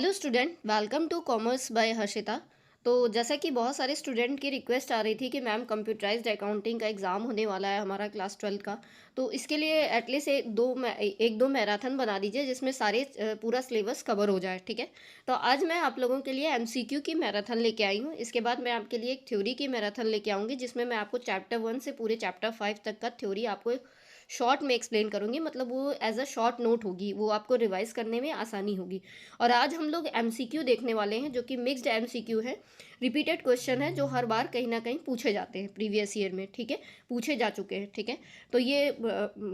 Hello student, welcome to commerce by Harshita. तो जैसा कि बहुत सारे स्टूडेंट की रिक्वेस्ट आ रही थी कि मैम कंप्यूटराइज्ड अकाउंटिंग का एग्ज़ाम होने वाला है हमारा क्लास 12 का। तो इसके लिए एटलीस्ट एक दो मैराथन बना दीजिए जिसमें सारे पूरा सिलेबस कवर हो जाए। ठीक है, तो आज मैं आप लोगों के लिए एमसीक्यू की मैराथन लेके आई हूँ। इसके बाद मैं आपके लिए एक थ्योरी की मैराथन लेके आऊँगी जिसमें मैं आपको चैप्टर 1 से पूरे चैप्टर 5 तक का थ्योरी आपको शॉर्ट में एक्सप्लेन करूँगी। मतलब वो एज अ शॉर्ट नोट होगी, वो आपको रिवाइज करने में आसानी होगी। और आज हम लोग एमसीक्यू देखने वाले हैं जो कि मिक्स्ड एमसीक्यू है, रिपीटेड क्वेश्चन है जो हर बार कहीं ना कहीं पूछे जाते हैं प्रीवियस ईयर में। ठीक है, पूछे जा चुके हैं। ठीक है, तो ये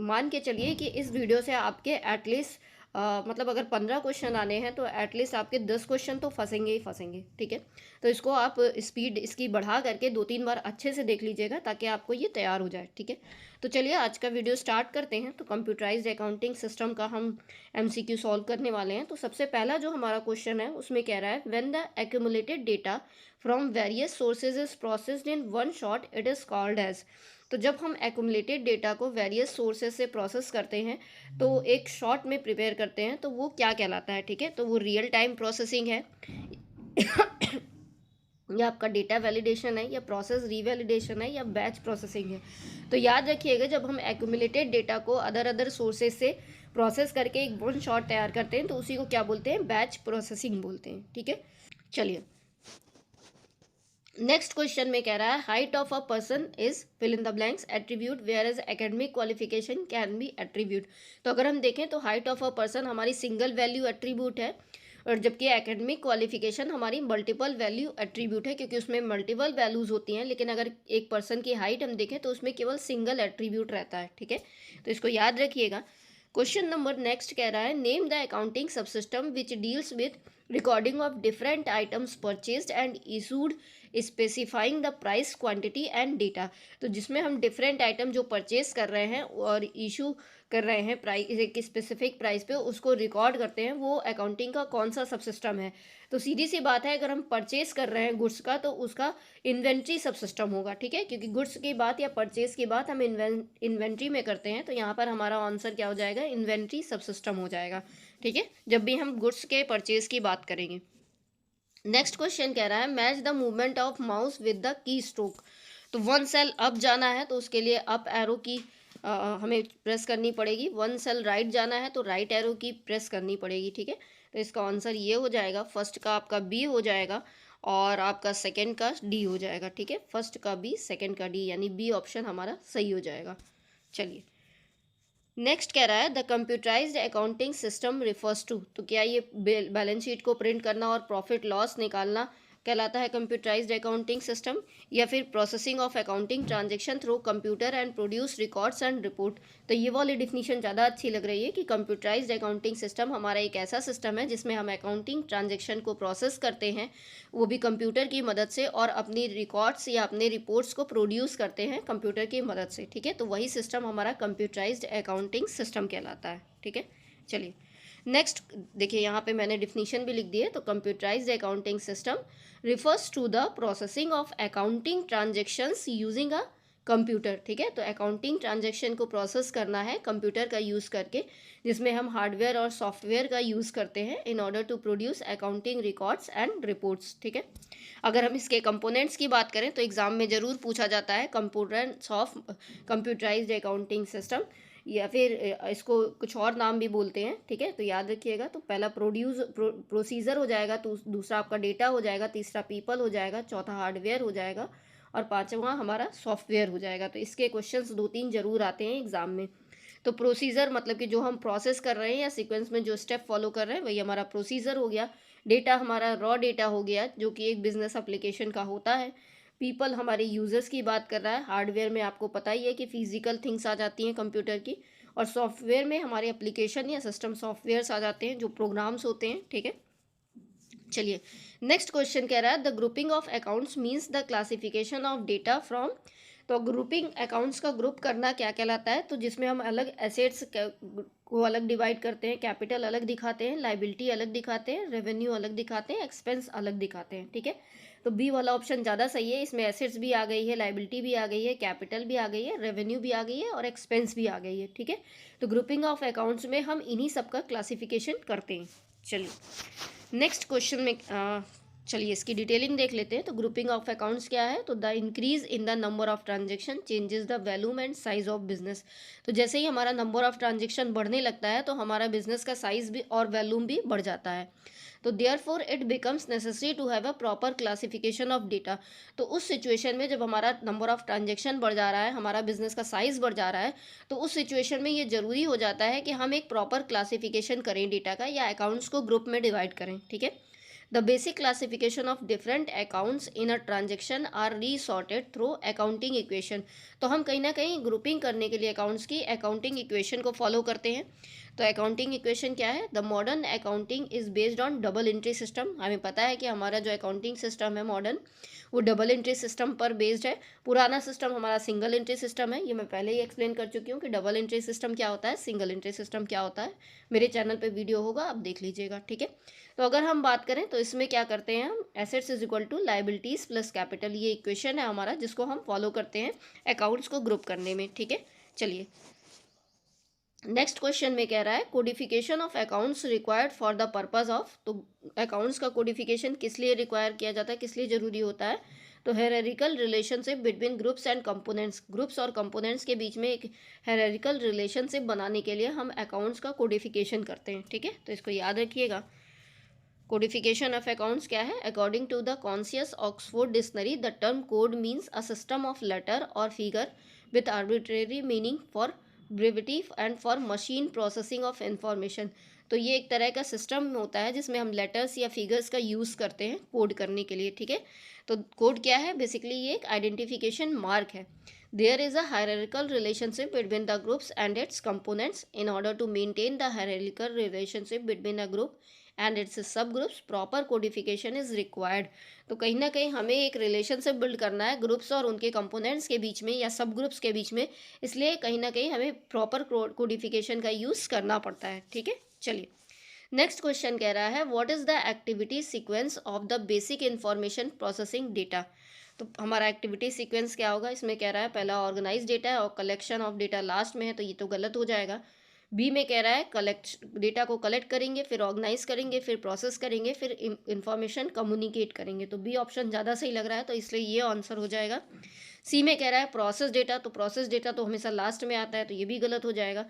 मान के चलिए कि इस वीडियो से आपके एटलीस्ट मतलब अगर 15 क्वेश्चन आने हैं तो एटलीस्ट आपके 10 क्वेश्चन तो फंसेंगे ही फंसेंगे। ठीक है, तो इसको आप स्पीड इसकी बढ़ा करके 2-3 बार अच्छे से देख लीजिएगा ताकि आपको ये तैयार हो जाए। ठीक है, तो चलिए आज का वीडियो स्टार्ट करते हैं। तो कंप्यूटराइज्ड अकाउंटिंग सिस्टम का हम एमसीक्यू सॉल्व करने वाले हैं। तो सबसे पहला जो हमारा क्वेश्चन है उसमें कह रहा है when the accumulated data from various sources is processed in one shot it is called age. तो जब हम एक्यूमुलेटेड डेटा को वेरियस सोर्सेज से प्रोसेस करते हैं तो एक शॉट में प्रिपेयर करते हैं तो वो क्या कहलाता है। ठीक है, तो वो रियल टाइम प्रोसेसिंग है या आपका डेटा वैलिडेशन है या प्रोसेस रीवैलिडेशन है या बैच प्रोसेसिंग है। तो याद रखिएगा, जब हम एक्यूमुलेटेड डेटा को अदर सोर्सेज से प्रोसेस करके एक वन शॉट तैयार करते हैं तो उसी को क्या बोलते हैं, बैच प्रोसेसिंग बोलते हैं। ठीक है, चलिए नेक्स्ट क्वेश्चन में कह रहा है height of a person is fill in the blanks attribute whereas academic qualification can be attribute. तो अगर हम देखें तो हाइट ऑफ अ पर्सन हमारी सिंगल वैल्यू एट्रीब्यूट है और जबकि एकेडमिक क्वालिफिकेशन हमारी मल्टीपल वैल्यू एट्रीब्यूट है क्योंकि उसमें मल्टीपल वैल्यूज होती हैं। लेकिन अगर एक पर्सन की हाइट हम देखें तो उसमें केवल सिंगल एट्रीब्यूट रहता है। ठीक है, तो इसको याद रखिएगा। क्वेश्चन नंबर नेक्स्ट कह रहा है name the accounting subsystem which deals with recording of different items purchased and issued specifying the price quantity and data. तो जिसमें हम डिफरेंट आइटम जो परचेज कर रहे हैं और इशू कर रहे हैं प्राइस, एक स्पेसिफिक प्राइस पे उसको रिकॉर्ड करते हैं, वो अकाउंटिंग का कौन सा सब सिस्टम है। तो सीधी सी बात है, अगर हम परचेज कर रहे हैं गुड्स का तो उसका इन्वेंट्री सब सिस्टम होगा। ठीक है, क्योंकि गुड्स की बात या परचेज की बात हम इन्वेंट्री में करते हैं, तो यहाँ पर हमारा आंसर क्या हो जाएगा, इन्वेंट्री सब सिस्टम हो जाएगा। ठीक है, जब भी हम गुड्स के परचेज की बात करेंगे। नेक्स्ट क्वेश्चन कह रहा है match the movement of mouse with the key stroke. तो वन सेल अप जाना है तो उसके लिए अप एरो की हमें प्रेस करनी पड़ेगी। वन सेल राइट जाना है तो राइट एरो की प्रेस करनी पड़ेगी। ठीक है, तो इसका आंसर ये हो जाएगा, फर्स्ट का आपका बी हो जाएगा और आपका सेकंड का डी हो जाएगा। ठीक है, फर्स्ट का बी सेकंड का डी, यानी बी ऑप्शन हमारा सही हो जाएगा। चलिए नेक्स्ट कह रहा है the computerised accounting system refers to. तो क्या ये बैलेंस शीट को प्रिंट करना और प्रॉफिट लॉस निकालना कहलाता है कंप्यूटराइज्ड अकाउंटिंग सिस्टम, या फिर processing of accounting transaction through computer and produce records and report. तो ये वाली डिफिनीशन ज़्यादा अच्छी लग रही है कि कंप्यूटराइज्ड अकाउंटिंग सिस्टम हमारा एक ऐसा सिस्टम है जिसमें हम अकाउंटिंग ट्रांजेक्शन को प्रोसेस करते हैं, वो भी कंप्यूटर की मदद से, और अपनी रिकॉर्ड्स या अपने रिपोर्ट्स को प्रोड्यूस करते हैं कंप्यूटर की मदद से। ठीक है, तो वही सिस्टम हमारा कंप्यूटराइज्ड अकाउंटिंग सिस्टम कहलाता है। ठीक है, चलिए नेक्स्ट देखिए, यहाँ पे मैंने डिफिनीशन भी लिख दी है। तो computerised accounting system refers to the processing of accounting transactions using a computer. ठीक है, तो अकाउंटिंग ट्रांजेक्शन को प्रोसेस करना है कंप्यूटर का यूज़ करके, जिसमें हम हार्डवेयर और सॉफ्टवेयर का यूज़ करते हैं in order to produce accounting records and reports. ठीक है, अगर हम इसके कंपोनेंट्स की बात करें तो एग्जाम में ज़रूर पूछा जाता है components of computerised accounting system, या फिर इसको कुछ और नाम भी बोलते हैं। ठीक है, तो याद रखिएगा। तो पहला प्रोसीजर हो जाएगा, तो दूसरा आपका डेटा हो जाएगा, तीसरा पीपल हो जाएगा, चौथा हार्डवेयर हो जाएगा और पांचवा हमारा सॉफ्टवेयर हो जाएगा। तो इसके क्वेश्चंस 2-3 जरूर आते हैं एग्जाम में। तो प्रोसीजर मतलब कि जो हम प्रोसेस कर रहे हैं या सीक्वेंस में जो स्टेप फॉलो कर रहे हैं वही हमारा प्रोसीजर हो गया। डेटा हमारा रॉ डेटा हो गया जो कि एक बिजनेस एप्लीकेशन का होता है। पीपल हमारे यूजर्स की बात कर रहा है। हार्डवेयर में आपको पता ही है कि फिजिकल थिंग्स आ जाती हैं कंप्यूटर की, और सॉफ्टवेयर में हमारे एप्लीकेशन या सिस्टम सॉफ्टवेयर्स आ जाते हैं जो प्रोग्राम्स होते हैं। ठीक है, चलिए नेक्स्ट क्वेश्चन कह रहा है the grouping of accounts means the classification of data from. तो ग्रुपिंग अकाउंट्स का ग्रुप करना क्या कहलाता है, तो जिसमें हम अलग एसेट्स को अलग डिवाइड करते हैं, कैपिटल अलग दिखाते हैं, लाइबिलिटी अलग दिखाते हैं, रेवेन्यू अलग दिखाते हैं, एक्सपेंस अलग दिखाते हैं। ठीक है, तो बी वाला ऑप्शन ज़्यादा सही है। इसमें एसेट्स भी आ गई है, लाइबिलिटी भी आ गई है, कैपिटल भी आ गई है, रेवेन्यू भी आ गई है और एक्सपेंस भी आ गई है। ठीक है, तो ग्रुपिंग ऑफ अकाउंट्स में हम इन्हीं सब का क्लासिफिकेशन करते हैं। चलिए नेक्स्ट क्वेश्चन में चलिए इसकी डिटेलिंग देख लेते हैं। तो ग्रुपिंग ऑफ अकाउंट्स क्या है, तो the increase in the number of transaction changes the volume and size of business. तो जैसे ही हमारा नंबर ऑफ ट्रांजेक्शन बढ़ने लगता है तो हमारा बिजनेस का साइज भी और वैल्यूम भी बढ़ जाता है। तो therefore it becomes necessary to have a proper classification of data. तो उस सिचुएशन में जब हमारा नंबर ऑफ ट्रांजेक्शन बढ़ जा रहा है, हमारा बिजनेस का साइज बढ़ जा रहा है, तो उस सिचुएशन में ये जरूरी हो जाता है कि हम एक प्रॉपर क्लासिफिकेशन करें डेटा का, या अकाउंट्स को ग्रुप में डिवाइड करें। ठीक है। The basic classification of different accounts in a transaction are resorted through accounting equation। तो हम कहीं ना कहीं ग्रुपिंग करने के लिए अकाउंट्स की अकाउंटिंग इक्वेशन को फॉलो करते हैं। तो अकाउंटिंग इक्वेशन क्या है, the modern accounting is based on double entry system. हमें पता है कि हमारा जो अकाउंटिंग सिस्टम है मॉडर्न, वो डबल एंट्री सिस्टम पर बेस्ड है। पुराना सिस्टम हमारा सिंगल एंट्री सिस्टम है। ये मैं पहले ही एक्सप्लेन कर चुकी हूँ कि डबल एंट्री सिस्टम क्या होता है, सिंगल एंट्री सिस्टम क्या होता है। मेरे चैनल पे वीडियो होगा, आप देख लीजिएगा। ठीक है। तो अगर हम बात करें तो इसमें क्या करते हैं हम, assets is equal to liabilities plus capital, ये इक्वेशन है हमारा जिसको हम फॉलो करते हैं अकाउंट्स को ग्रुप करने में। ठीक है। चलिए नेक्स्ट क्वेश्चन में कह रहा है codification of accounts required for the purpose of. तो अकाउंट्स का कोडिफिकेशन किस लिए रिक्वायर किया जाता है, किस लिए जरूरी होता है, तो hierarchical relationship between groups and components. Groups और कंपोनेंट्स के बीच में एक हेरेरिकल रिलेशनशिप बनाने के लिए हम अकाउंट्स का कोडिफिकेशन करते हैं। ठीक है। तो इसको याद रखिएगा। कोडिफिकेशन ऑफ अकाउंट्स क्या है, according to the concise Oxford dictionary the term code means a system of letter or figure with arbitrary meaning for brevity and for machine processing of information. तो ये एक तरह का सिस्टम होता है जिसमें हम लेटर्स या फिगर्स का यूज़ करते हैं कोड करने के लिए। ठीक है। तो कोड क्या है, बेसिकली ये एक आइडेंटिफिकेशन मार्क है। There is a hierarchical relationship between the groups and its components. In order to maintain the hierarchical relationship between a group and its sub groups proper codification is required. तो कहीं ना कहीं हमें एक relationship build करना है groups और उनके कंपोनेंट्स के बीच में या सब ग्रुप्स के बीच में, इसलिए कहीं ना कहीं हमें प्रॉपर कोडिफिकेशन का यूज़ करना पड़ता है। ठीक है। चलिए नेक्स्ट क्वेश्चन कह रहा है what is the activity sequence of the basic information processing data. तो हमारा एक्टिविटी सीक्वेंस क्या होगा, इसमें कह रहा है पहला ऑर्गेनाइज डेटा है और कलेक्शन ऑफ डेटा लास्ट में है, तो ये तो गलत हो जाएगा। बी में कह रहा है कलेक्ट डेटा को कलेक्ट करेंगे, फिर ऑर्गेनाइज करेंगे, फिर प्रोसेस करेंगे, फिर इंफॉर्मेशन कम्युनिकेट करेंगे। तो बी ऑप्शन ज़्यादा सही लग रहा है, तो इसलिए ये आंसर हो जाएगा। सी में कह रहा है प्रोसेस डेटा, तो प्रोसेस डेटा तो हमेशा लास्ट में आता है, तो ये भी गलत हो जाएगा।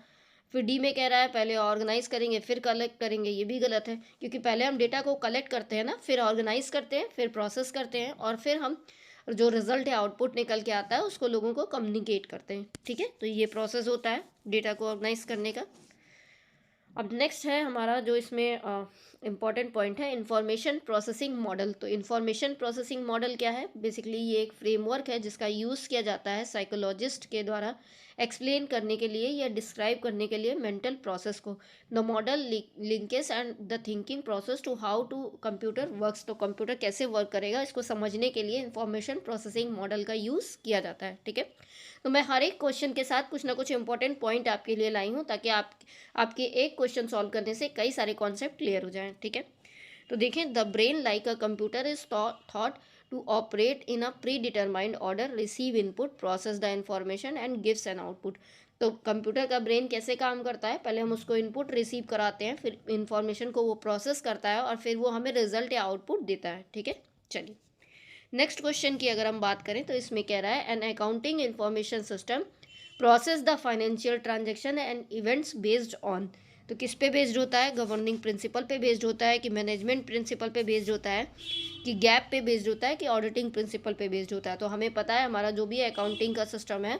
फिर डी में कह रहा है पहले ऑर्गेनाइज करेंगे फिर कलेक्ट करेंगे, ये भी गलत है, क्योंकि पहले हम डेटा को कलेक्ट करते हैं ना, फिर ऑर्गेनाइज करते हैं, फिर प्रोसेस करते हैं, और फिर हम जो रिजल्ट है आउटपुट निकल के आता है उसको लोगों को कम्युनिकेट करते हैं। ठीक है। तो ये प्रोसेस होता है डेटा को ऑर्गेनाइज करने का। अब नेक्स्ट है हमारा जो इसमें इम्पॉर्टेंट पॉइंट है इंफॉर्मेशन प्रोसेसिंग मॉडल। तो इंफॉर्मेशन प्रोसेसिंग मॉडल क्या है, बेसिकली ये एक फ्रेमवर्क है जिसका यूज़ किया जाता है साइकोलॉजिस्ट के द्वारा एक्सप्लेन करने के लिए या डिस्क्राइब करने के लिए मेंटल प्रोसेस को। The model links and the thinking process to how to computer works. तो कंप्यूटर कैसे वर्क करेगा इसको समझने के लिए इंफॉर्मेशन प्रोसेसिंग मॉडल का यूज़ किया जाता है। ठीक है। तो मैं हर एक क्वेश्चन के साथ कुछ ना कुछ इंपॉर्टेंट पॉइंट आपके लिए लाई हूँ ताकि आपके एक क्वेश्चन सॉल्व करने से कई सारे कॉन्सेप्ट क्लियर हो जाएं। ठीक है। तो देखें the brain like a computer is thought to operate in a predetermined order, receive input, process the information and gives an output. तो कंप्यूटर का ब्रेन कैसे काम करता है, पहले हम उसको इनपुट रिसीव कराते हैं, फिर इंफॉर्मेशन को वो प्रोसेस करता है और फिर वो हमें रिजल्ट या आउटपुट देता है। ठीक है। चलिए नेक्स्ट क्वेश्चन की अगर हम बात करें तो इसमें कह रहा है N accounting information system process the financial transaction and events based on. तो किस पे बेस्ड होता है, गवर्निंग प्रिंसिपल पे बेस्ड होता है कि मैनेजमेंट प्रिंसिपल पे बेस्ड होता है कि गैप पे बेस्ड होता है कि ऑडिटिंग प्रिंसिपल पे बेस्ड होता है। तो हमें पता है हमारा जो भी अकाउंटिंग का सिस्टम है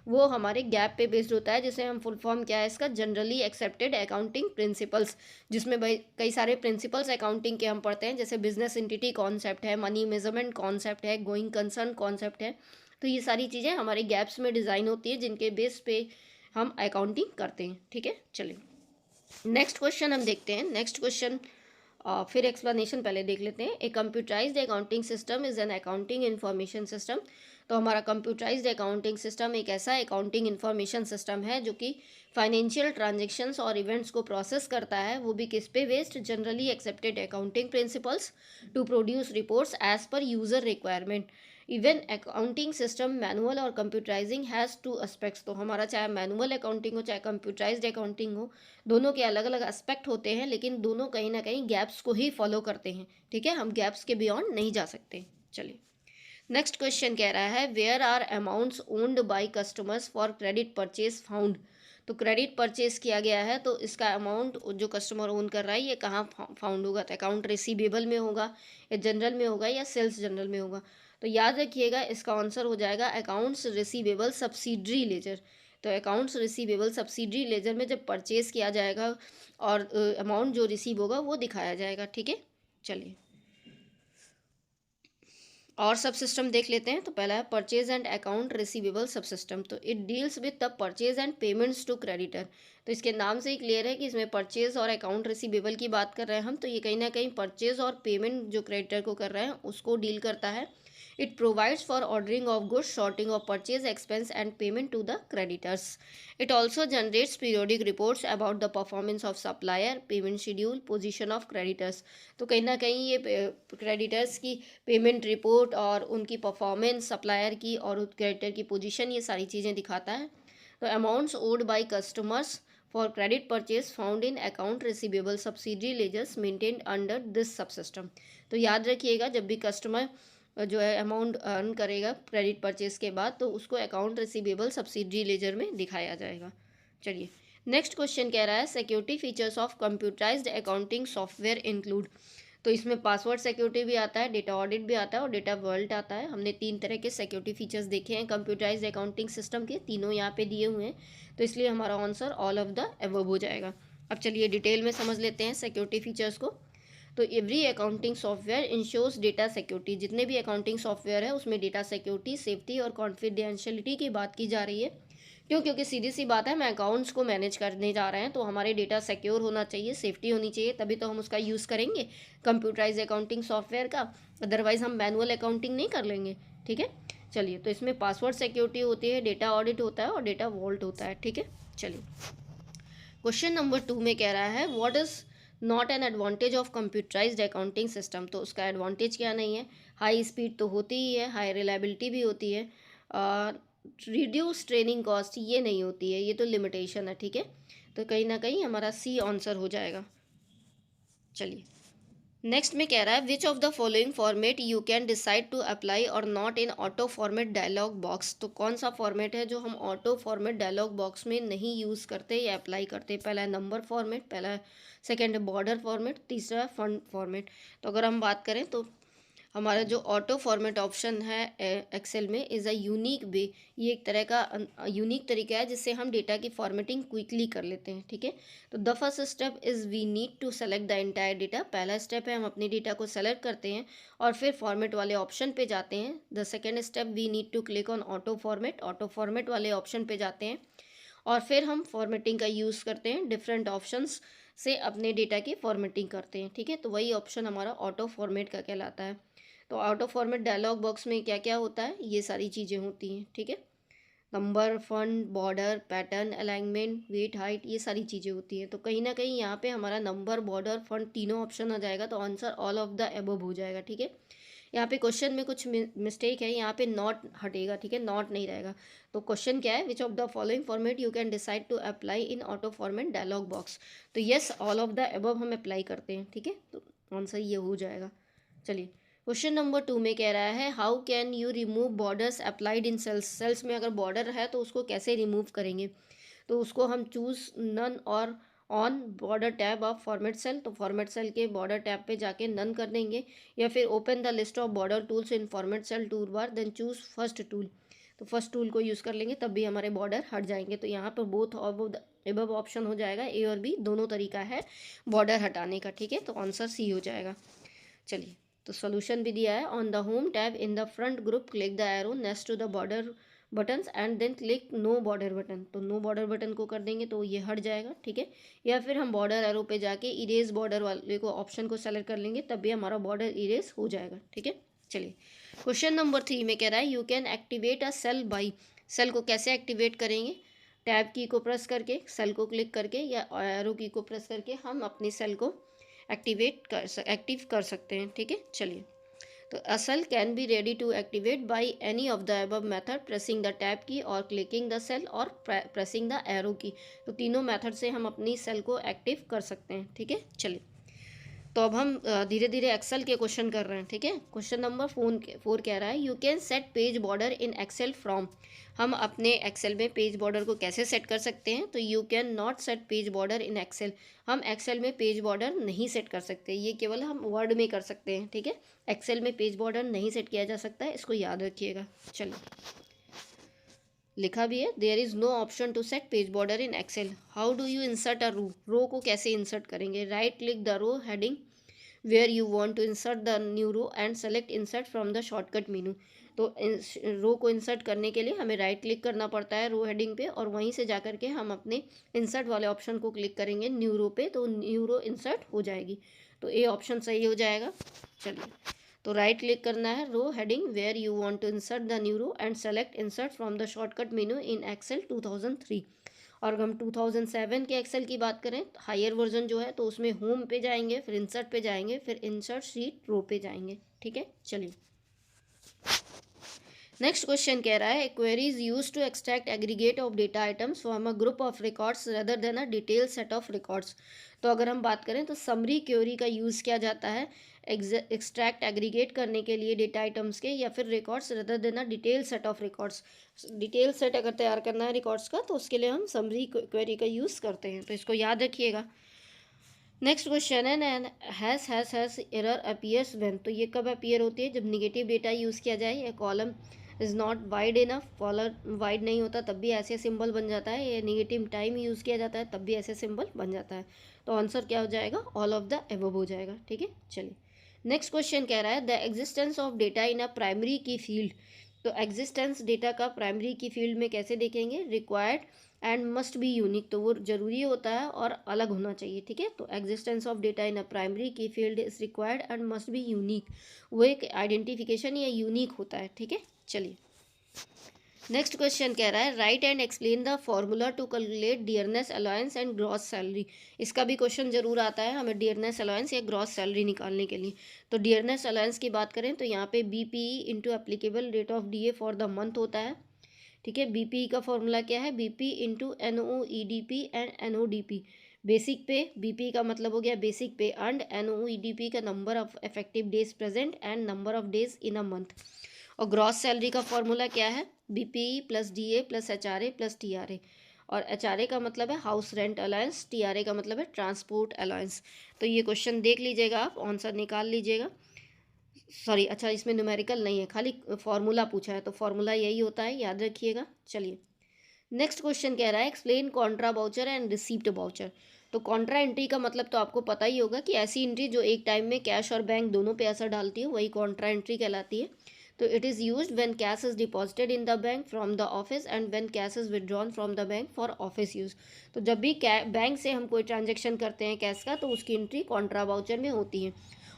वो हमारे गैप पे बेस्ड होता है, जिसे हम फुल फॉर्म क्या है इसका, जनरली एक्सेप्टेड अकाउंटिंग प्रिंसिपल्स, जिसमें भाई कई सारे प्रिंसिपल्स अकाउंटिंग के हम पढ़ते हैं, जैसे बिजनेस एंटिटी कॉन्सेप्ट है, मनी मेजरमेंट कॉन्सेप्ट है, गोइंग कंसर्न कॉन्सेप्ट है। तो ये सारी चीज़ें हमारे गैप्स में डिज़ाइन होती है जिनके बेस पे हम अकाउंटिंग करते हैं। ठीक है। चलिए नेक्स्ट क्वेश्चन हम देखते हैं। नेक्स्ट क्वेश्चन फिर एक्सप्लेनेशन पहले देख लेते हैं। A computerised accounting system is an accounting information system. तो हमारा कंप्यूटराइज्ड अकाउंटिंग सिस्टम एक ऐसा अकाउंटिंग इंफॉर्मेशन सिस्टम है जो कि फाइनेंशियल ट्रांजेक्शन्स और इवेंट्स को प्रोसेस करता है, वो भी किस पे based, generally accepted accounting principles to produce reports as per user requirement. Even accounting system manual और कंप्यूटराइजिंग हैज़ टू एस्पेक्ट्स। तो हमारा चाहे मैनुअल अकाउंटिंग हो चाहे कंप्यूटराइज्ड अकाउंटिंग हो, दोनों के अलग अलग एस्पेक्ट होते हैं, लेकिन दोनों कहीं ना कहीं गैप्स को ही फॉलो करते हैं। ठीक है, हम गैप्स के बियॉन्ड नहीं जा सकते। चलिए नेक्स्ट क्वेश्चन कह रहा है where are amounts owned by customers for credit purchase found. तो क्रेडिट परचेज किया गया है तो इसका अमाउंट जो कस्टमर ओन कर रहा है ये कहाँ फाउंड होगा, तो अकाउंट रिसीवेबल में होगा या जनरल में होगा या सेल्स जनरल में होगा। तो याद रखिएगा इसका आंसर हो जाएगा अकाउंट्स रिसीवेबल सब्सिडरी लेजर। तो अकाउंट्स रिसीवेबल सब्सिडरी लेजर में जब परचेज किया जाएगा और अमाउंट जो रिसीव होगा वो दिखाया जाएगा। ठीक है, चलिए और सब सिस्टम देख लेते हैं। तो पहला है purchase and account receivable sub system. तो it deals with the purchase and payments to creditor. तो इसके नाम से ही क्लियर है कि इसमें परचेज और अकाउंट रिसीवेबल की बात कर रहे हैं हम, तो ये कहीं ना कहीं परचेज और पेमेंट जो क्रेडिटर को कर रहे हैं उसको डील करता है। It provides for ordering of goods, sorting of purchase expense and payment to the creditors. It also generates periodic reports about the performance of supplier, payment schedule, position of creditors. तो कहीं ना कहीं ये creditors की payment report और उनकी performance, supplier की और क्रेडिटर की पोजीशन, ये सारी चीज़ें दिखाता है। तो amounts owed by customers for credit purchase found in account receivable subsidiary ledgers maintained under this sub system. तो याद रखिएगा जब भी कस्टमर जो है अमाउंट अर्न करेगा क्रेडिट परचेज के बाद तो उसको अकाउंट रिसीवेबल सब्सिडरी लेजर में दिखाया जाएगा। चलिए नेक्स्ट क्वेश्चन कह रहा है security features of computerised accounting software include. तो इसमें पासवर्ड सिक्योरिटी भी आता है, डेटा ऑडिट भी आता है और डेटा वर्ल्ट आता है। हमने 3 तरह के सिक्योरिटी फीचर्स देखे हैं कंप्यूटराइज्ड अकाउंटिंग सिस्टम के, तीनों यहाँ पे दिए हुए हैं, तो इसलिए हमारा answer all of the above हो जाएगा। अब चलिए डिटेल में समझ लेते हैं सिक्योरिटी फीचर्स को। तो every accounting software ensures data security. जितने भी अकाउंटिंग सॉफ्टवेयर है उसमें डेटा सिक्योरिटी, सेफ्टी और कॉन्फिडेंशियलिटी की बात की जा रही है। क्यों? क्योंकि सीधी सी बात है, हम अकाउंट्स को मैनेज करने जा रहे हैं तो हमारे डेटा सिक्योर होना चाहिए, सेफ्टी होनी चाहिए, तभी तो हम उसका यूज़ करेंगे कंप्यूटराइज अकाउंटिंग सॉफ्टवेयर का। अदरवाइज हम मैनुअल अकाउंटिंग नहीं कर लेंगे। ठीक है, चलिए तो इसमें पासवर्ड सिक्योरिटी होती है, डेटा ऑडिट होता है और डेटा वॉल्ट होता है। ठीक है, चलिए क्वेश्चन नंबर 2 में कह रहा है what is not an advantage of computerised accounting system. तो उसका एडवांटेज क्या नहीं है? हाई स्पीड तो होती ही है, हाई रिलायबिलिटी भी होती है, रिड्यूस ट्रेनिंग कॉस्ट ये नहीं होती है, ये तो लिमिटेशन है। ठीक है, तो कहीं ना कहीं हमारा सी आंसर हो जाएगा। चलिए नेक्स्ट में कह रहा है which of the following format you can decide to apply or not in auto format dialog box. तो कौन सा फॉर्मेट है जो हम ऑटो फॉर्मेट डायलॉग बॉक्स में नहीं यूज़ करते या अप्लाई करते? पहला है नंबर फॉर्मेट, पहला सेकेंड है बॉर्डर फॉर्मेट, तीसरा है फंड फॉर्मेट। तो अगर हम बात करें तो हमारा जो ऑटो फॉर्मेट ऑप्शन है एक्सेल में इज़ अ यूनिक वे, ये एक तरह का यूनिक तरीका है जिससे हम डेटा की फॉर्मेटिंग क्विकली कर लेते हैं। ठीक है, तो the first step is we need to select the entire data. पहला स्टेप है हम अपने डेटा को सेलेक्ट करते हैं और फिर फॉर्मेट वाले ऑप्शन पे जाते हैं। The second step we need to click on auto format, auto format वाले ऑप्शन पे जाते हैं और फिर हम फॉर्मेटिंग का यूज़ करते हैं, डिफरेंट ऑप्शंस से अपने डेटा की फॉर्मेटिंग करते हैं। ठीक है, तो वही ऑप्शन हमारा ऑटो फॉर्मेट का कहलाता है। तो ऑटो फॉर्मेट डायलॉग बॉक्स में क्या क्या होता है, ये सारी चीज़ें होती हैं। ठीक है, number, fund, border, pattern, alignment, weight, height, ये सारी चीज़ें होती हैं। तो कहीं ना कहीं यहाँ पे हमारा नंबर, बॉर्डर, फंड तीनों ऑप्शन आ जाएगा, तो answer all of the above हो जाएगा। ठीक है, यहाँ पे क्वेश्चन में कुछ मिस्टेक है, यहाँ पे नॉट हटेगा। ठीक है, नॉट नहीं रहेगा। तो क्वेश्चन क्या है, which of the following format you can decide to apply in auto format dialog box. तो yes, all of the above हम अप्लाई करते हैं। ठीक है, तो आंसर ये हो जाएगा। चलिए क्वेश्चन नंबर 2 में कह रहा है how can you remove borders applied in cells. Cells में अगर बॉर्डर है तो उसको कैसे रिमूव करेंगे? तो उसको हम चूज़ नन और on border tab of format cell. तो फॉर्मेट सेल के बॉर्डर टैब पे जाके नन कर देंगे, या फिर open the list of border tools in format cell tool bar, then choose first tool. तो फर्स्ट टूल को यूज़ कर लेंगे तब भी हमारे बॉर्डर हट जाएंगे। तो यहाँ पर बोथ एबव ऑप्शन हो जाएगा, ए और बी दोनों तरीका है बॉर्डर हटाने का। ठीक है, तो आंसर सी हो जाएगा। चलिए तो सोल्यूशन भी दिया है, on the home tab in the front group click the arrow next to the border buttons and then click no border button. तो नो बॉर्डर बटन को कर देंगे तो ये हट जाएगा। ठीक है, या फिर हम बॉर्डर एरो पे जाके इरेज बॉर्डर वाले को ऑप्शन को सेलेक्ट कर लेंगे तब भी हमारा बॉर्डर इरेज हो जाएगा। ठीक है, चलिए क्वेश्चन नंबर 3 में कह रहा है you can activate a cell by, cell को कैसे एक्टिवेट करेंगे, टैब की को प्रेस करके, सेल को क्लिक करके या एरो की को प्रेस करके हम अपनी सेल को एक्टिव कर सकते हैं। ठीक है, चलिए तो a cell can be ready to activate by any of the above method, pressing the tab key or clicking the cell or pressing the arrow key. तो तीनों मेथड से हम अपनी सेल को एक्टिव कर सकते हैं। ठीक है, चलिए तो अब हम धीरे धीरे एक्सेल के क्वेश्चन कर रहे हैं। ठीक है, क्वेश्चन नंबर 4 कह रहा है you can set page border in Excel from, हम अपने एक्सेल में पेज बॉर्डर को कैसे सेट कर सकते हैं। तो you can not set page border in Excel, हम एक्सेल में पेज बॉर्डर नहीं सेट कर सकते, ये केवल हम वर्ड में कर सकते हैं। ठीक है, एक्सेल में पेज बॉर्डर नहीं सेट किया जा सकता है, इसको याद रखिएगा। चलिए लिखा भी है there is no option to set page border in Excel. How do you insert a row को कैसे इंसर्ट करेंगे, right click the row heading where you want to insert the new row and select insert from the shortcut menu. तो row को insert करने के लिए हमें right click करना पड़ता है रो हेडिंग पे, और वहीं से जा करके हम अपने इंसर्ट वाले ऑप्शन को क्लिक करेंगे न्यू रो पे, तो न्यू रो इंसर्ट हो जाएगी। तो ए ऑप्शन सही हो जाएगा। चलिए तो राइट क्लिक करना है row heading where you want to insert the new row and select insert from the shortcut menu in Excel 2003। और अगर हम 2007 के एक्सेल की बात करें हायर वर्जन जो है, तो उसमें होम पे जाएंगे, फिर इंसर्ट पे जाएंगे, फिर इंसर्ट शीट रो पे जाएंगे। ठीक है, चलिए नेक्स्ट क्वेश्चन कह रहा है query is use to extract aggregate of data items from a group of records rather than a detail set of records. तो अगर हम बात करें तो समरी क्वेरी का यूज़ किया जाता है एक्सट्रैक्ट एग्रीगेट करने के लिए डेटा आइटम्स के या फिर records rather than a detail set of records. Detail set अगर तैयार करना है रिकॉर्ड्स का तो उसके लिए हम समरी क्वेरी का यूज़ करते हैं, तो इसको याद रखिएगा। नेक्स्ट क्वेश्चन है हैज़ एरर अपीयर्स व्हेन, तो ये कब अपीयर होती है, जब निगेटिव डेटा यूज़ किया जाए, या column is not wide enough, column wide नहीं होता तब भी ऐसे सिंबल बन जाता है, या निगेटिव टाइम यूज़ किया जाता है तब भी ऐसे सिंबल बन जाता है। तो आंसर क्या हो जाएगा, ऑल ऑफ द एबव हो जाएगा। ठीक है, चलिए नेक्स्ट क्वेश्चन कह रहा है the existence of data in a primary key field. तो एग्जिस्टेंस डेटा का प्राइमरी की फील्ड में कैसे देखेंगे, required and must be unique, तो वो जरूरी होता है और अलग होना चाहिए। ठीक है, तो existence of data in a primary key field is required and must be unique, वो एक आइडेंटिफिकेशन या यूनिक होता है। ठीक है, चलिए नेक्स्ट क्वेश्चन कह रहा है write and explain the formula to calculate dearness allowance and gross salary. इसका भी क्वेश्चन जरूर आता है हमें डियरनेस अलाउंस या ग्रॉस सैलरी निकालने के लिए। तो डियरनेस अलाउंस की बात करें तो यहाँ पे BPE into applicable rate of DA for the month होता है। ठीक है, बीपीई का फॉर्मूला क्या है, बीपी इंटू एनओईडीपी एंड एनओडीपी। बेसिक पे, बीपी का मतलब हो गया बेसिक पे, एंड एनओईडीपी का number of effective days present and number of days in a month. और ग्रॉस सैलरी का फॉर्मूला क्या है, BPE plus DA plus HRA plus TRE. और एचआरए का मतलब है हाउस रेंट अलाउंस, टीआरए का मतलब है ट्रांसपोर्ट अलाउंस। तो ये क्वेश्चन देख लीजिएगा, आप आंसर निकाल लीजिएगा। सॉरी, अच्छा इसमें न्यूमेरिकल नहीं है, खाली फॉर्मूला पूछा है, तो फॉर्मूला यही होता है, याद रखिएगा। चलिए नेक्स्ट क्वेश्चन कह रहा है explain contra voucher and receipt voucher. तो कॉन्ट्रा एंट्री का मतलब तो आपको पता ही होगा कि ऐसी एंट्री जो एक टाइम में कैश और बैंक दोनों पे असर डालती है, वही कॉन्ट्रा एंट्री कहलाती है। तो it is used when cash is deposited in the bank from the office and when cash is withdrawn from the bank for office use. तो जब भी बैंक से हम कोई ट्रांजेक्शन करते हैं कैश का, तो उसकी एंट्री कॉन्ट्रा बाउचर में होती है।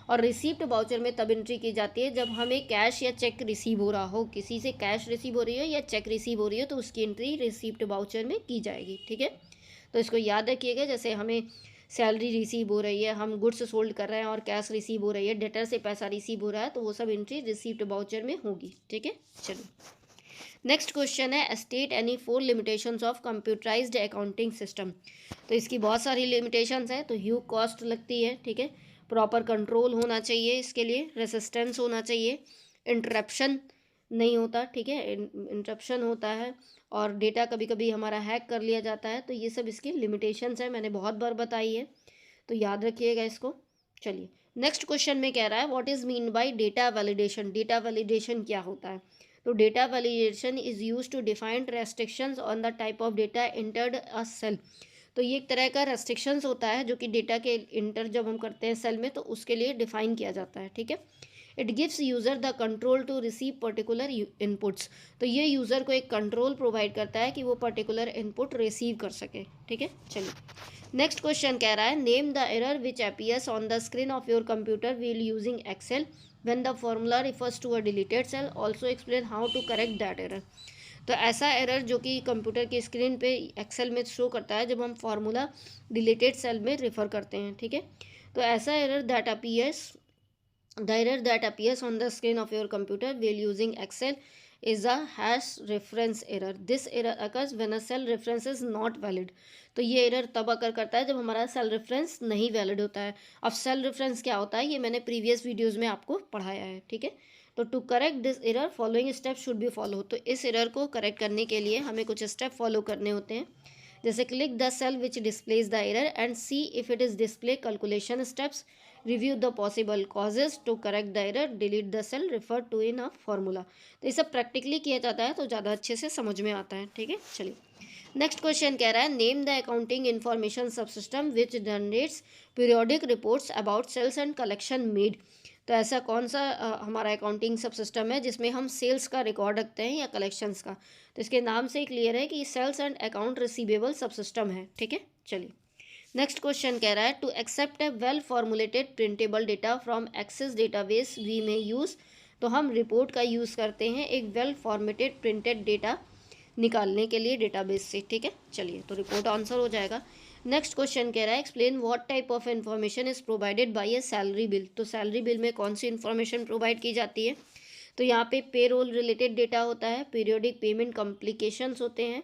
और रिसीप्ट बाउचर में तब एंट्री की जाती है जब हमें कैश या चेक रिसीव हो रहा हो, किसी से कैश रिसीव हो रही हो या चेक रिसीव हो रही हो, तो उसकी एंट्री रिसीप्ट बाउचर में की जाएगी। ठीक है, तो इसको याद रखिएगा, जैसे हमें सैलरी रिसीव हो रही है, हम गुड्स सोल्ड कर रहे हैं और कैश रिसीव हो रही है, डेटर से पैसा रिसीव हो रहा है, तो वो सब एंट्री रिसीप्ट बाउचर में होगी। ठीक है, चलो नेक्स्ट क्वेश्चन है state any 4 limitations of computerised accounting system. तो इसकी बहुत सारी लिमिटेशंस हैं। तो ह्यूज कॉस्ट लगती है, ठीक है, प्रॉपर कंट्रोल होना चाहिए, इसके लिए रेसिस्टेंस होना चाहिए, इंटरप्शन नहीं होता, ठीक है, इंटरप्शन होता है, और डेटा कभी कभी हमारा हैक कर लिया जाता है। तो ये सब इसकी लिमिटेशंस है, मैंने बहुत बार बताई है, तो याद रखिएगा इसको। चलिए नेक्स्ट क्वेश्चन में कह रहा है what is mean by data validation. Data validation क्या होता है, तो data validation is use to define restrictions on the type of data entered a cell. तो ये एक तरह का रेस्ट्रिक्शंस होता है जो कि डेटा के इंटर जब हम करते हैं सेल में, तो उसके लिए डिफाइन किया जाता है। ठीक है, it gives user the control to receive particular inputs. तो ये यूज़र को एक कंट्रोल प्रोवाइड करता है कि वो पर्टिकुलर इनपुट रिसीव कर सके। ठीक है, चलिए नेक्स्ट क्वेश्चन कह रहा है name the error which appears on the screen of your computer while using Excel when the formula refers to a deleted cell, also explain how to correct that error. तो ऐसा error जो कि computer की screen पे Excel में show करता है जब हम फार्मूला डिलीटेड सेल में रेफर करते हैं। ठीक है, तो ऐसा error that appears the error that appears on the screen of your computer while using Excel is a hash reference error. This error occurs when a cell reference is not valid. तो ये error तब अकर करता है जब हमारा cell reference नहीं valid होता है। अब सेल रेफरेंस क्या होता है ये मैंने प्रीवियस वीडियोस में आपको पढ़ाया है। ठीक है, तो to correct this error following step should be follow. तो इस एरर को करेक्ट करने के लिए हमें कुछ स्टेप फॉलो करने होते हैं, जैसे click the cell which displays the error and see if it is display calculation steps, review the possible causes to correct the error, delete the cell refer to in a formula. तो ये सब practically किया जाता है तो ज़्यादा अच्छे से समझ में आता है। ठीक है, चलिए नेक्स्ट क्वेश्चन कह रहा है name the accounting information subsystem which generates periodic reports about sales and collection made. तो ऐसा कौन सा हमारा अकाउंटिंग सब सिस्टम है जिसमें हम सेल्स का रिकॉर्ड रखते हैं या कलेक्शंस का। तो इसके नाम से क्लियर है कि sales and account receivable sub system है। ठीक है, चलिए नेक्स्ट क्वेश्चन कह रहा है to accept a well formulated printable data from Access database we में यूज़। तो हम रिपोर्ट का यूज़ करते हैं एक वेल फॉर्मेटेड प्रिंटेड डेटा निकालने के लिए डेटाबेस से। ठीक है, चलिए तो रिपोर्ट आंसर हो जाएगा। नेक्स्ट क्वेश्चन कह रहा है explain what type of information is provided by A salary bill. तो सैलरी बिल में कौन सी इन्फॉर्मेशन प्रोवाइड की जाती है। तो यहाँ पे पेरोल रिलेटेड डेटा होता है, पीरियोडिक पेमेंट कॉम्प्लिकेशंस होते हैं,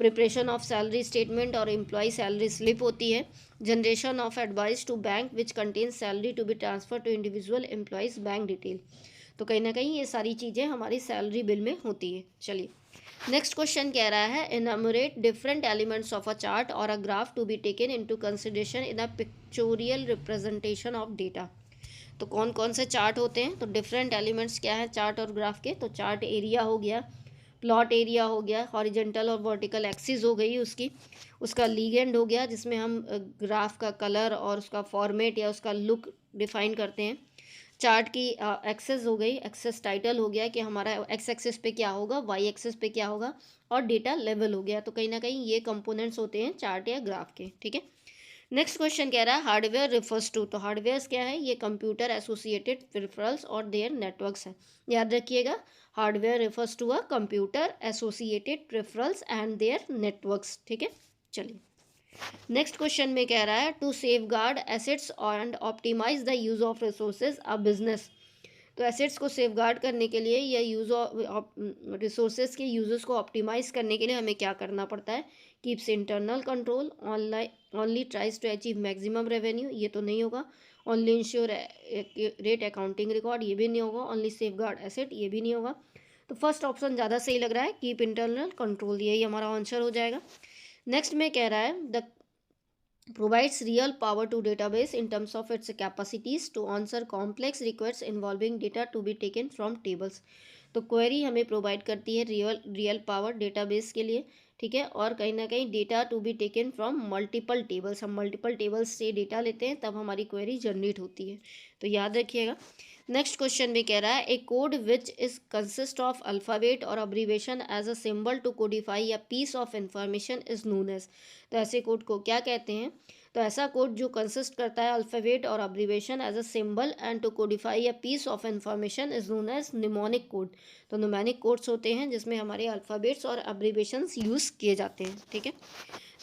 प्रिपरेशन ऑफ सैलरी स्टेटमेंट और एम्प्लॉय सैलरी स्लिप होती है, generation of advice to bank which contains salary to be transfer to individual employees bank detail. तो कहीं ना कहीं ये सारी चीज़ें हमारी सैलरी बिल में होती है। चलिए नेक्स्ट क्वेश्चन कह रहा है enumerate different elements of a chart or a graph to be taken into consideration in a pictorial representation of data. तो कौन कौन से चार्ट होते हैं, तो डिफरेंट एलिमेंट्स क्या है चार्ट और ग्राफ के। तो चार्ट एरिया हो गया, प्लॉट एरिया हो गया, हॉरिजेंटल और वर्टिकल एक्सिस हो गई उसकी, उसका लीगेंड हो गया जिसमें हम ग्राफ का कलर और उसका फॉर्मेट या उसका लुक डिफाइन करते हैं, चार्ट की एक्सेस हो गई, एक्सेस टाइटल हो गया कि हमारा एक्स एक्सेस पे क्या होगा, वाई एक्सेस पे क्या होगा, और डेटा लेवल हो गया। तो कहीं ना कहीं ये कंपोनेंट्स होते हैं चार्ट या ग्राफ के। ठीक है, नेक्स्ट क्वेश्चन कह रहा है हार्डवेयर रिफर्स टू। तो हार्डवेयर क्या है, ये कंप्यूटर एसोसिएटेड पेरिफेरल्स और देयर नेटवर्क्स हैं। याद रखिएगा, hardware refers to a computer associated peripherals and their networks. ठीक है, चलिए नेक्स्ट क्वेश्चन में कह रहा है to safeguard assets and optimise the use of resources a business. तो एसेट्स को सेव गार्ड करने के लिए या यूज ऑफ रिसोर्सेज के यूजेस को ऑप्टिमाइज करने के लिए हमें क्या करना पड़ता है, keeps internal control, online only tries to achieve maximum revenue, ये तो नहीं होगा, only ensure rate accounting record, ये भी नहीं होगा, ओनली सेव गार्ड एसेट, ये भी नहीं होगा। तो फर्स्ट ऑप्शन ज़्यादा सही लग रहा है, कीप इंटरनल कंट्रोल, यही हमारा आंसर हो जाएगा। नेक्स्ट में कह रहा है the provides real power to database in terms of its capacities to answer complex requests involving data to be taken from tables। तो क्वेरी हमें प्रोवाइड करती है रियल पावर डेटाबेस के लिए। ठीक है, और कहीं ना कहीं data to be taken from multiple tables, हम मल्टीपल टेबल्स से डेटा लेते हैं तब हमारी क्वेरी जनरेट होती है। तो याद रखिएगा। नेक्स्ट क्वेश्चन में कह रहा है a code which is consist of alphabet or abbreviation as a symbol to codify a piece of information is known as. तो ऐसे कोड को क्या कहते हैं, तो ऐसा कोड जो कंसिस्ट करता है alphabet or abbreviation as a symbol and to codify a piece of information is known as mnemonic code. तो न्यूमेरिक कोड्स होते हैं जिसमें हमारे अल्फ़ाबेट्स और अब्रीवेशंस यूज़ किए जाते हैं। ठीक है,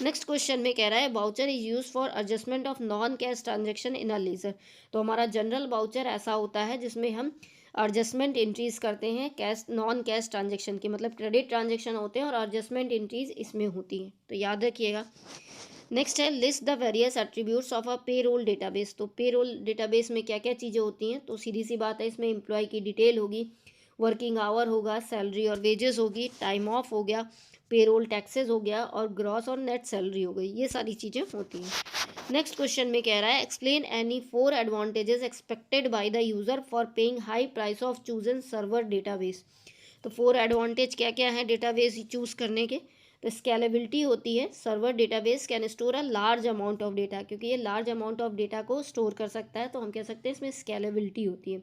नेक्स्ट क्वेश्चन में कह रहा है voucher is use for adjustment of non cash transaction in a ledger. तो हमारा जनरल वाउचर ऐसा होता है जिसमें हम एडजस्टमेंट एंट्रीज करते हैं कैश नॉन कैश ट्रांजेक्शन की, मतलब क्रेडिट ट्रांजेक्शन होते हैं और एडजस्टमेंट एंट्रीज इसमें होती हैं। तो याद रखिएगा। नेक्स्ट है list the various attributes of a पे रोल डेटाबेस। तो पे रोल डेटाबेस में क्या क्या चीज़ें होती हैं, तो सीधी सी बात है, इसमें एम्प्लॉय की डिटेल होगी, वर्किंग आवर होगा, सैलरी और वेजेस होगी, टाइम ऑफ हो गया, पेरोल टैक्सेस हो गया, और ग्रॉस और नेट सैलरी हो गई, ये सारी चीज़ें होती हैं। नेक्स्ट क्वेश्चन में कह रहा है explain any 4 advantages expected by the user for paying high price of chosen server database. तो 4 एडवांटेज क्या क्या है डेटाबेस चूज़ करने के, तो स्केलेबिलिटी होती है, server database can store a large amount of data, क्योंकि ये लार्ज अमाउंट ऑफ डेटा को स्टोर कर सकता है तो हम कह सकते हैं इसमें स्केलेबिलिटी होती है।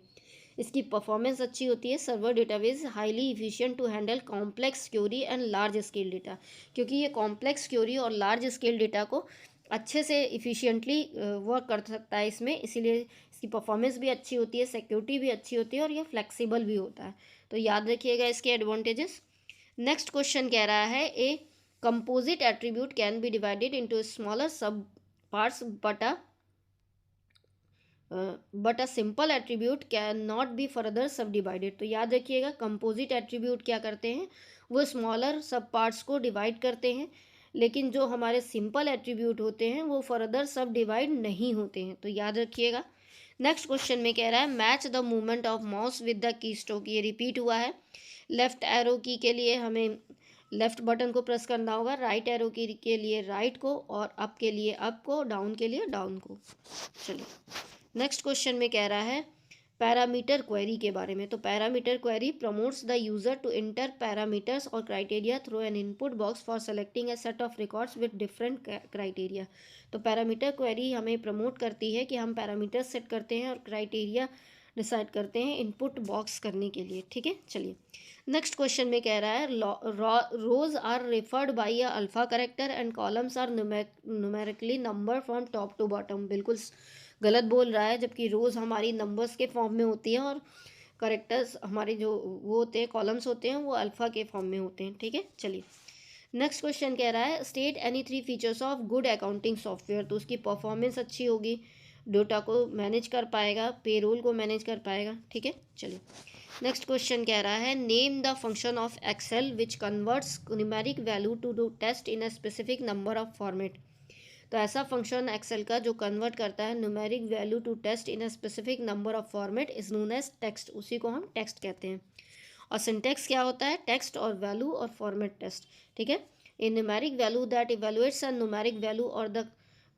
इसकी परफॉर्मेंस अच्छी होती है। Server database highly efficient to handle complex query and large scale data, क्योंकि ये कॉम्प्लेक्स क्यूरी और लार्ज स्केल डेटा को अच्छे से इफ़िशियंटली वर्क कर सकता है इसमें, इसीलिए इसकी परफॉर्मेंस भी अच्छी होती है, सिक्योरिटी भी अच्छी होती है और ये फ्लेक्सिबल भी होता है। तो याद रखिएगा इसके एडवांटेजेस। नेक्स्ट क्वेश्चन कह रहा है a composite attribute can be divided into smaller sub parts but a simple attribute can not be further sub divided. तो याद रखिएगा कंपोजिट एट्रीब्यूट क्या करते हैं, वो स्मॉलर सब पार्ट्स को डिवाइड करते हैं, लेकिन जो हमारे सिंपल एट्रीब्यूट होते हैं वो फर्दर सब डिवाइड नहीं होते हैं। तो याद रखिएगा। नेक्स्ट क्वेश्चन में कह रहा है match the movement of mouse with the key stroke. ये रिपीट हुआ है। लेफ्ट एरो की के लिए हमें लेफ्ट बटन को प्रेस करना होगा, राइट एरो की के लिए राइट को, और अप के लिए अप को, डाउन के लिए डाउन को। चलिए नेक्स्ट क्वेश्चन में कह रहा है पैरामीटर क्वेरी के बारे में। तो parameter query promotes the user to enter parameters or criteria through an input box for selecting a set of records with different criteria. तो पैरामीटर क्वेरी हमें प्रमोट करती है कि हम पैरामीटर सेट करते हैं और क्राइटेरिया डिसाइड करते हैं इनपुट बॉक्स करने के लिए। ठीक है, चलिए नेक्स्ट क्वेश्चन में कह रहा है rows are referred by a alpha character and columns are numerically number from top to bottom. बिल्कुल गलत बोल रहा है, जबकि रोज़ हमारी नंबर्स के फॉर्म में होती है और करेक्टर्स हमारे जो वो होते हैं कॉलम्स होते हैं वो अल्फ़ा के फॉर्म में होते हैं। ठीक है, चलिए नेक्स्ट क्वेश्चन कह रहा है state any 3 features of good accounting software. तो उसकी परफॉर्मेंस अच्छी होगी, डेटा को मैनेज कर पाएगा, पेरोल को मैनेज कर पाएगा। ठीक है, चलिए नेक्स्ट क्वेश्चन कह रहा है name the function of Excel which converts numeric value to do test in a specific number of format. तो ऐसा फंक्शन एक्सेल का जो कन्वर्ट करता है numeric value to test in a specific number of format is known as text. उसी को हम text कहते हैं। और सिंटेक्स क्या होता है, टेक्स्ट और वैल्यू और फॉर्मेट टेस्ट। ठीक है, a numeric value that evaluates a numeric value or the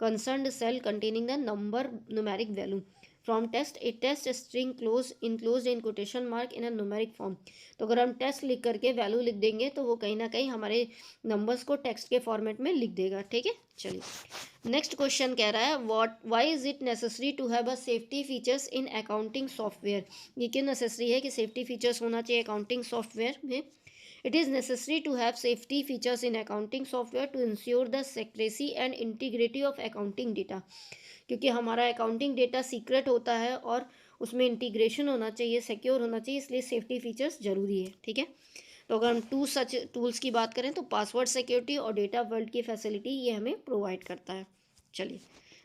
concerned cell containing the number numeric value from test a test string close in quotation mark in a numeric form. तो अगर हम test लिख करके value लिख देंगे तो वो कहीं ना कहीं हमारे नंबर्स को टेक्स्ट के फॉर्मेट में लिख देगा। ठीक है, चलिए नेक्स्ट क्वेश्चन कह रहा है why is it necessary to have a safety features in accounting software. ये क्यों नेसेसरी है कि सेफ्टी फीचर्स होना चाहिए अकाउंटिंग सॉफ्टवेयर में। It is necessary to have safety features in accounting software to ensure the secrecy and integrity of accounting data, क्योंकि हमारा accounting data secret होता है और उसमें इंटीग्रेशन होना चाहिए, सिक्योर होना चाहिए, इसलिए सेफ्टी फीचर्स ज़रूरी है। ठीक है, तो अगर हम सच टूल्स की बात करें तो पासवर्ड सिक्योरिटी और डेटा वर्ल्ड की फैसिलिटी ये हमें प्रोवाइड करता है। चलिए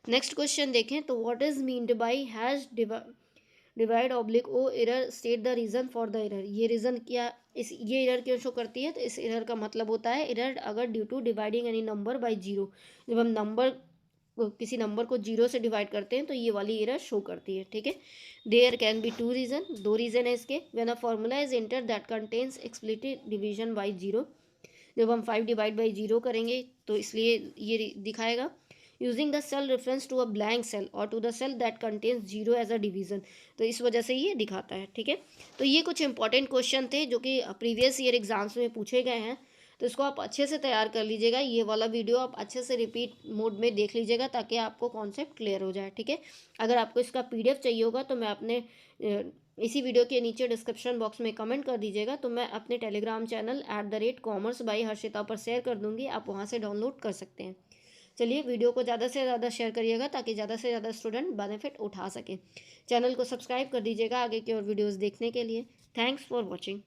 नेक्स्ट क्वेश्चन देखें। तो what is meant by hash divide oblique o error state the reason for the error. ये रीज़न क्या, ये एरर क्यों शो करती है, तो इस एरर का मतलब होता है एरर अगर due to dividing any number by zero. जब हम किसी नंबर को जीरो से डिवाइड करते हैं तो ये वाली एरर शो करती है। ठीक है, there can be 2 reason, 2 reason है इसके। When a formula is enter that contains explicit division by zero. जब हम 5 डिवाइड बाई जीरो करेंगे तो इसलिए ये दिखाएगा। Using the cell reference to a blank cell or to the cell that contains zero as a division, तो इस वजह से ये दिखाता है। ठीक है, तो ये कुछ इंपॉर्टेंट क्वेश्चन थे जो कि प्रीवियस ईयर एग्जाम्स में पूछे गए हैं, तो इसको आप अच्छे से तैयार कर लीजिएगा। ये वाला वीडियो आप अच्छे से रिपीट मोड में देख लीजिएगा ताकि आपको कॉन्सेप्ट क्लियर हो जाए। ठीक है, अगर आपको इसका PDF चाहिए होगा तो मैं अपने इसी वीडियो के नीचे डिस्क्रिप्शन बॉक्स में कमेंट कर दीजिएगा, तो मैं अपने Telegram channel @commerce by Harshita पर शेयर कर दूंगी, आप वहाँ से डाउनलोड कर सकते हैं। चलिए वीडियो को ज़्यादा से ज़्यादा शेयर करिएगा ताकि ज़्यादा से ज़्यादा स्टूडेंट बेनिफिट उठा सकें। चैनल को सब्सक्राइब कर दीजिएगा आगे की और वीडियोज़ देखने के लिए। Thanks for watching.